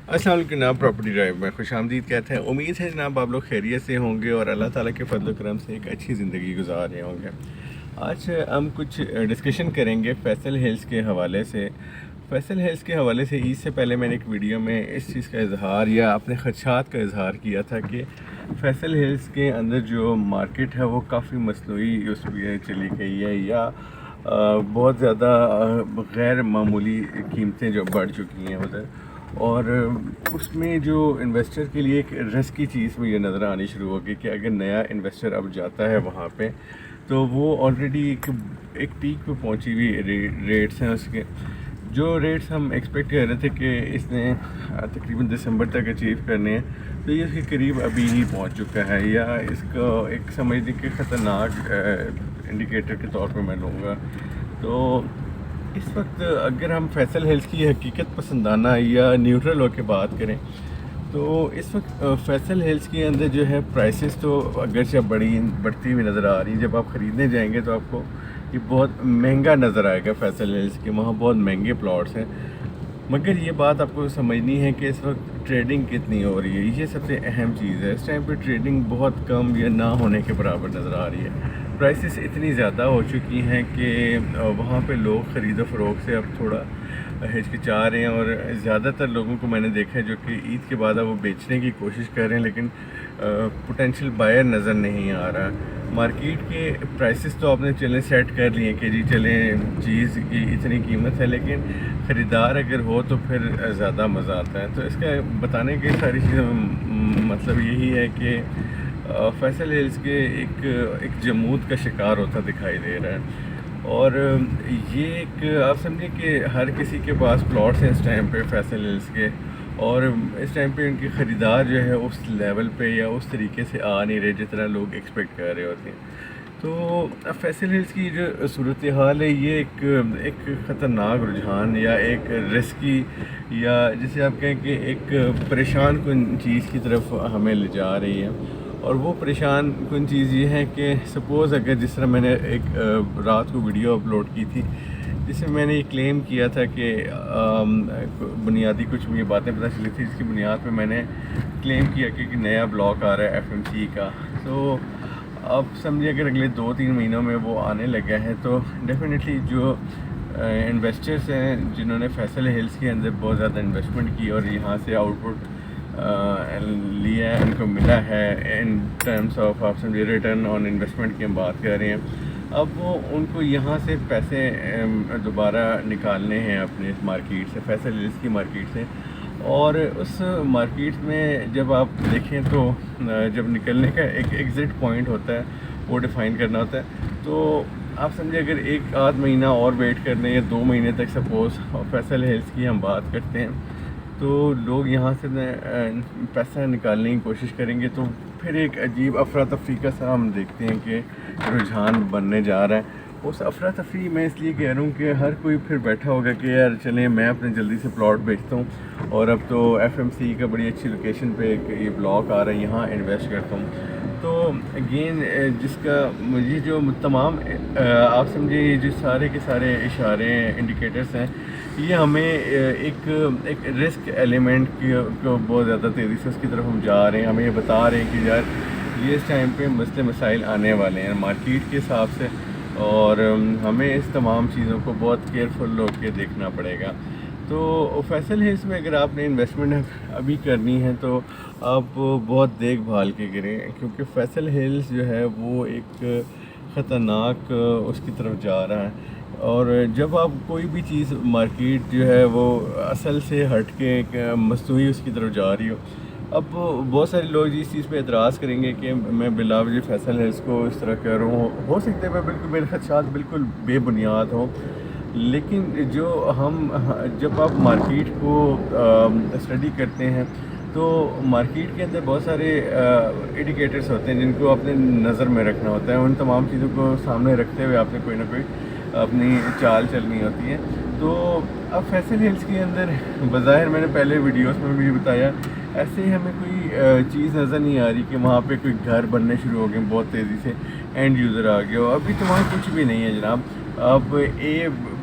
السلام علیکم جناب، پراپرٹی ڈرائیو میں خوش آمدید کہتے ہیں۔ امید ہے جناب آپ لوگ خیریت سے ہوں گے اور اللہ تعالیٰ کے فضل و کرم سے ایک اچھی زندگی گزار رہے ہوں گے۔ آج ہم کچھ ڈسکشن کریں گے فیصل ہلز کے حوالے سے۔ فیصل ہلز کے حوالے سے عید سے پہلے میں نے ایک ویڈیو میں اس چیز کا اظہار یا اپنے خدشات کا اظہار کیا تھا کہ فیصل ہلز کے اندر جو مارکیٹ ہے وہ کافی مصنوعی اس میں چلی گئی ہے، یا بہت زیادہ غیر معمولی قیمتیں جو بڑھ چکی ہیں ادھر، اور اس میں جو انویسٹر کے لیے ایک رسکی چیز مجھے نظر آنی شروع ہوگی کہ اگر نیا انویسٹر اب جاتا ہے وہاں پہ تو وہ آلریڈی ایک پیک پہ پہنچی ہوئی ریٹس ہیں اس کے، جو ریٹس ہم ایکسپیکٹ کر رہے تھے کہ اس نے تقریباً دسمبر تک اچیو کرنے ہیں، تو یہ اس کے قریب ابھی ہی پہنچ چکا ہے، یا اس کو ایک سمجھنے کے خطرناک انڈیکیٹر کے طور پہ میں لوں گا۔ تو اس وقت اگر ہم فیصل ہلز کی حقیقت پسندانہ یا نیوٹرل ہو کے بات کریں تو اس وقت فیصل ہلز کے اندر جو ہے پرائسز تو اگرچہ بڑھتی ہوئی نظر آ رہی ہیں۔ جب آپ خریدنے جائیں گے تو آپ کو یہ بہت مہنگا نظر آئے گا فیصل ہلز کے، وہاں بہت مہنگے پلاٹس ہیں، مگر یہ بات آپ کو سمجھنی ہے کہ اس وقت ٹریڈنگ کتنی ہو رہی ہے، یہ سب سے اہم چیز ہے۔ اس ٹائم پہ ٹریڈنگ بہت کم یا نہ ہونے کے برابر نظر آ رہی ہے۔ پرائسز اتنی زیادہ ہو چکی ہیں کہ وہاں پہ لوگ خرید و فروخت سے اب تھوڑا ہچکچا رہے ہیں، اور زیادہ تر لوگوں کو میں نے دیکھا ہے جو کہ عید کے بعد اب وہ بیچنے کی کوشش کر رہے ہیں، لیکن پوٹینشیل بائر نظر نہیں آ رہا۔ مارکیٹ کے پرائسز تو آپ نے چلیں سیٹ کر لیے کہ جی چلیں چیز کی اتنی قیمت ہے، لیکن خریدار اگر ہو تو پھر زیادہ مزہ آتا ہے۔ تو اس کا بتانے کی ساری چیزیں مطلب یہی ہے کہ فیصل ہلز کے ایک جمود کا شکار ہوتا دکھائی دے رہا ہے، اور یہ ایک آپ سمجھیں کہ ہر کسی کے پاس پلاٹس ہیں اس ٹائم پہ فیصل ہلز کے، اور اس ٹائم پہ ان کی خریدار جو ہے اس لیول پہ یا اس طریقے سے آ نہیں رہے جتنا لوگ ایکسپیکٹ کر رہے ہوتے ہیں۔ تو فیصل ہلز کی جو صورتحال ہے یہ ایک خطرناک رجحان یا ایک رسکی، یا جسے آپ کہیں کہ ایک پریشان کن چیز کی طرف ہمیں لے جا رہی ہے۔ اور وہ پریشان کن چیز یہ ہے کہ سپوز اگر جس طرح میں نے ایک رات کو ویڈیو اپلوڈ کی تھی جس میں میں نے یہ کلیم کیا تھا کہ بنیادی کچھ مجھے باتیں پتہ چلی تھی جس کی بنیاد پہ میں نے کلیم کیا کہ ایک نیا بلاک آ رہا ہے FMC کا، تو اب سمجھے اگر اگلے 2-3 مہینوں میں وہ آنے لگا ہے تو ڈیفینیٹلی جو انویسٹرس ہیں جنہوں نے فیصل ہلز کے اندر بہت زیادہ انویسٹمنٹ کی اور یہاں سے آؤٹ پٹ لیا ہے، ان کو ملا ہے ان ٹرمز آف آپ سمجھے ریٹرن آن انویسٹمنٹ کی ہم بات کر رہے ہیں، اب وہ ان کو یہاں سے پیسے دوبارہ نکالنے ہیں اپنے اس مارکیٹ سے، فیصل ہلز کی مارکیٹ سے، اور اس مارکیٹ میں جب آپ دیکھیں تو جب نکلنے کا ایک ایگزٹ پوائنٹ ہوتا ہے وہ ڈیفائن کرنا ہوتا ہے، تو آپ سمجھے اگر 1-8 مہینہ اور ویٹ کر لیں یا 2 مہینے تک سپوز فیصل ہلز کی ہم بات کرتے ہیں تو لوگ یہاں سے پیسہ نکالنے کی کوشش کریں گے، تو پھر ایک عجیب افراتفری کا سا ہم دیکھتے ہیں کہ رجحان بننے جا رہا ہے۔ اس افراتفری میں اس لیے کہہ رہا ہوں کہ ہر کوئی پھر بیٹھا ہوگا کہ یار چلیں میں اپنے جلدی سے پلاٹ بیچتا ہوں، اور اب تو FMC کا بڑی اچھی لوکیشن پہ ایک یہ بلاک آ رہا ہے یہاں انویسٹ کرتا ہوں۔ تو اگین جس کا مجھے جو تمام آپ سمجھے یہ جو سارے کے سارے اشارے ہیں انڈیکیٹرز ہیں، یہ ہمیں ایک رسک ایلیمنٹ کو بہت زیادہ تیزی سے اس کی طرف ہم جا رہے ہیں، ہمیں یہ بتا رہے ہیں کہ یار یہ اس ٹائم پہ مسئلے مسائل آنے والے ہیں مارکیٹ کے حساب سے، اور ہمیں اس تمام چیزوں کو بہت کیئرفل ہو کے دیکھنا پڑے گا۔ تو فیصل ہلز میں اگر آپ نے انویسٹمنٹ ابھی کرنی ہے تو آپ بہت دیکھ بھال کے کریں، کیونکہ فیصل ہلز جو ہے وہ ایک خطرناک اس کی طرف جا رہا ہے، اور جب آپ کوئی بھی چیز مارکیٹ جو ہے وہ اصل سے ہٹ کے ایک مصنوعی اس کی طرف جا رہی ہو، اب بہت سارے لوگ اس چیز پہ اعتراض کریں گے کہ میں بلا وجہ فیصل ہلز کو اس طرح کر رہا ہوں، ہو سکتا ہے میں بالکل میرے خدشات بالکل بے بنیاد ہوں، لیکن جب آپ مارکیٹ کو اسٹڈی کرتے ہیں تو مارکیٹ کے اندر بہت سارے انڈیکیٹرز ہوتے ہیں جن کو آپ نے نظر میں رکھنا ہوتا ہے، ان تمام چیزوں کو سامنے رکھتے ہوئے آپ نے کوئی نہ کوئی اپنی چال چلنی ہوتی ہے۔ تو اب فیصل ہلز کے اندر بظاہر میں نے پہلے ویڈیوز میں بھی بتایا ایسے ہی ہمیں کوئی چیز نظر نہیں آ رہی کہ وہاں پہ کوئی گھر بننے شروع ہو گئے بہت تیزی سے، اینڈ یوزر آ گیا ہو، ابھی تو وہاں کچھ بھی نہیں ہے جناب۔ اب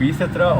B17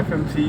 FMC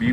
B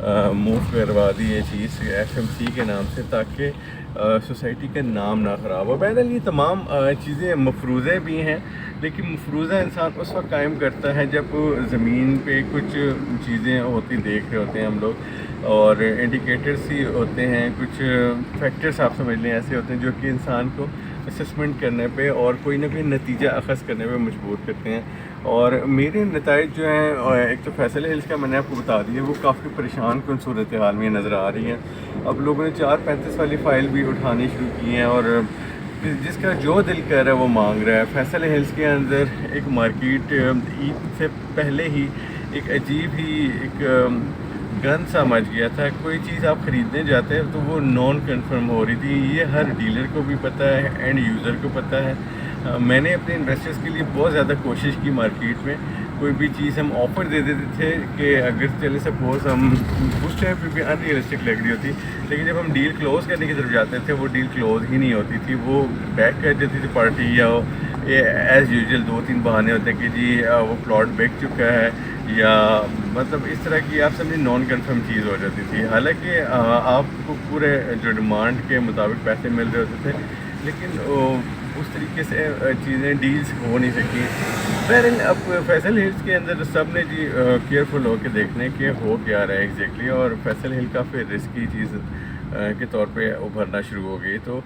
موو کروا دی یہ چیز FMC کے نام سے، تاکہ سوسائٹی کا نام نہ خراب ہو۔ بہرحال یہ تمام چیزیں مفروضے بھی ہیں، لیکن مفروضہ انسان اس وقت قائم کرتا ہے جب زمین پہ کچھ چیزیں ہوتی دیکھ رہے ہوتے ہیں ہم لوگ، اور انڈیکیٹرس ہی ہوتے ہیں، کچھ فیکٹرس آپ سمجھ لیں ایسے ہوتے ہیں جو کہ انسان کو اسسمنٹ کرنے پہ اور کوئی نہ کوئی نتیجہ اخذ کرنے پہ مجبور کرتے ہیں۔ اور میرے نتائج جو ہیں، ایک تو فیصل ہلز کا میں نے آپ کو بتا دیا، وہ کافی پریشان کن صورتحال میں نظر آ رہی ہیں۔ اب لوگوں نے 435 والی فائل بھی اٹھانی شروع کی ہیں، اور جس کا جو دل کر رہا ہے وہ مانگ رہا ہے۔ فیصل ہلز کے اندر ایک مارکیٹ عید سے پہلے ہی ایک عجیب ہی ایک گن سا مچ گیا تھا۔ کوئی چیز آپ خریدنے جاتے ہیں تو وہ نان کنفرم ہو رہی تھی، یہ ہر ڈیلر کو بھی پتہ ہے، اینڈ یوزر کو پتہ ہے۔ میں نے اپنے انویسٹرز کے لیے بہت زیادہ کوشش کی مارکیٹ میں، کوئی بھی چیز ہم آفر دے دیتے تھے کہ اگر چلے سپوز ہم اس ٹائم پہ بھی ان ریئلسٹک لگ رہی ہوتی، لیکن جب ہم ڈیل کلوز کرنے کی طرف جاتے تھے وہ ڈیل کلوز ہی نہیں ہوتی تھی، وہ بیک کر دیتی تھی پارٹی، یا ایز یوزول 2-3 بہانے ہوتے ہیں کہ جی وہ پلاٹ بک چکا ہے، یا مطلب اس طرح کی آپ سمجھیں نان کنفرم چیز ہو جاتی تھی۔ حالانکہ آپ کو پورے جو ڈیمانڈ کے مطابق پیسے مل رہے ہوتے تھے، لیکن اس طریقے سے چیزیں ڈیلز ہو نہیں سکی۔ بہرحال اب فیصل ہلز کے اندر سب نے جی کیئرفل ہو کے دیکھنے کہ ہو کیا رہا ہے ایگزیکٹلی، اور فیصل ہل کافی رسکی چیز کے طور پہ ابھرنا شروع ہو گئی۔ تو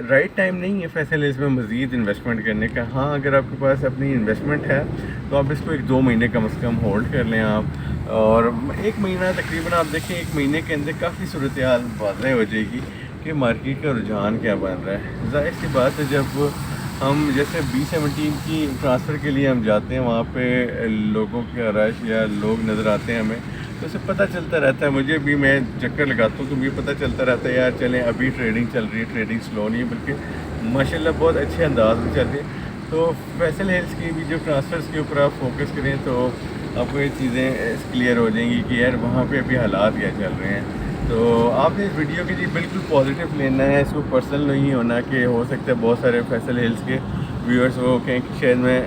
رائٹ ٹائم نہیں ہے فیصل ہلز میں مزید انویسٹمنٹ کرنے کا۔ ہاں اگر آپ کے پاس اپنی انویسٹمنٹ ہے تو آپ اس کو 1-2 مہینے کم از کم ہولڈ کر لیں آپ، اور 1 مہینہ تقریباً آپ دیکھیں، 1 مہینے کے اندر کافی صورتحال واضح ہو جائے گی کہ مارکیٹ کا رجحان کیا بن رہا ہے۔ ظاہر سی بات ہے جب ہم جیسے B-17 کی ٹرانسفر کے لیے ہم جاتے ہیں، وہاں پہ لوگوں کا رش یا لوگ نظر آتے ہیں ہمیں، تو اسے پتہ چلتا رہتا ہے، مجھے بھی میں چکر لگاتا ہوں تو مجھے پتہ چلتا رہتا ہے یار چلیں ابھی ٹریڈنگ چل رہی ہے، ٹریڈنگ سلو نہیں ہے بلکہ ماشاءاللہ بہت اچھے انداز میں چل رہی ہے۔ تو فیصل ہلز کی بھی جو ٹرانسفرز کے اوپر آپ فوکس کریں تو آپ کو یہ چیزیں کلیئر ہو جائیں گی کہ یار وہاں پہ ابھی حالات کیا چل رہے ہیں۔ تو آپ نے اس ویڈیو کے جی بالکل پازیٹیو لینا ہے، اس کو پرسنل نہیں ہونا کہ ہو سکتا ہے بہت سارے فیصل ہلز کے ویورز وہ کہیں کہ شاید میں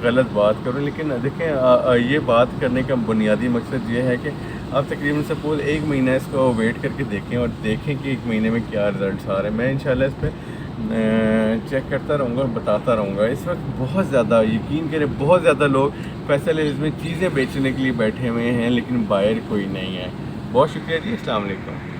غلط بات کروں، لیکن دیکھیں یہ بات کرنے کا بنیادی مقصد یہ ہے کہ آپ تقریباً سپوز 1 مہینہ اس کو ویٹ کر کے دیکھیں اور دیکھیں کہ 1 مہینے میں کیا رزلٹس آ رہے ہیں۔ میں انشاءاللہ اس پہ چیک کرتا رہوں گا اور بتاتا رہوں گا۔ اس وقت بہت زیادہ یقین کریں بہت زیادہ لوگ فیصل ہلز میں چیزیں بیچنے کے لیے بیٹھے ہوئے ہیں، لیکن بائر کوئی نہیں ہے۔ بہت شکریہ جی، السلام علیکم۔